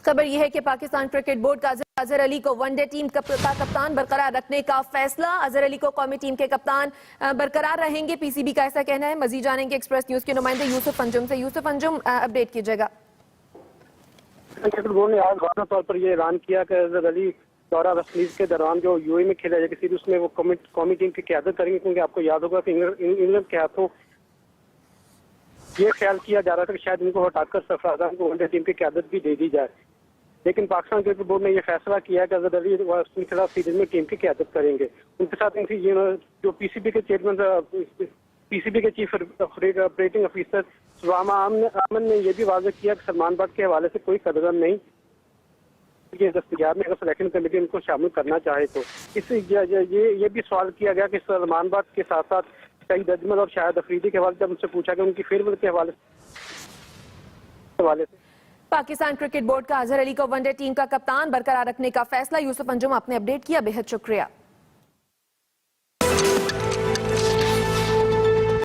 खबर यह है कि पाकिस्तान क्रिकेट बोर्ड का अजहर अली को वनडे टीम का कप्तान बरकरार रखने का फैसला। अजहर अली को कौमी टीम के कप्तान बरकरार रहेंगे, पीसीबी का ऐसा कहना है। मजीद जानेंगे एक्सप्रेस न्यूज के नुमाइंदे यूसुफ अंजुम से। यूसुफ अंजुम, अपडेट कीजिएगा। क्रिकेट बोर्ड ने आज वाज़ेह तौर पर यह ऐलान किया कि अजहर अली दौरा वेस्ट इंडीज के दौरान जो यूएई में खेला जाएगा सीरीज उसमें वो कौमी टीम की क़यादत करेंगे, क्योंकि आपको याद होगा कि इंग्लैंड के हाथों ये ख्याल किया जा रहा था कि शायद इनको हटाकर सरफराजान को वनडे टीम की क़यादत भी दे दी जाए, लेकिन पाकिस्तान क्रिकेट बोर्ड ने यह फैसला किया कि अजहर अली के खिलाफ सीरीज में टीम की क़यादत करेंगे। उनके साथ इनकी जो पीसीबी के चेयरमैन, पीसीबी के चीफ ऑपरेटिंग ऑफिसर सुवामा आमन ने यह भी वाज़ेह किया कि सलमान बट के हवाले से कोई कदम नहीं ये दस्तयाब में, अगर सिलेक्शन कमेटी उनको शामिल करना चाहे तो। इससे ये भी सवाल किया गया कि सलमान बट के साथ साथ सईद अजमल और शाहिद अफरीदी के हवाले से उनसे पूछा गया उनकी फेयरवेल के हवाले से। पाकिस्तान क्रिकेट बोर्ड का अजहर अली को वनडे टीम का कप्तान बरकरार रखने का फैसला। यूसुफ अंजुम, आपने अपडेट किया, बेहद शुक्रिया।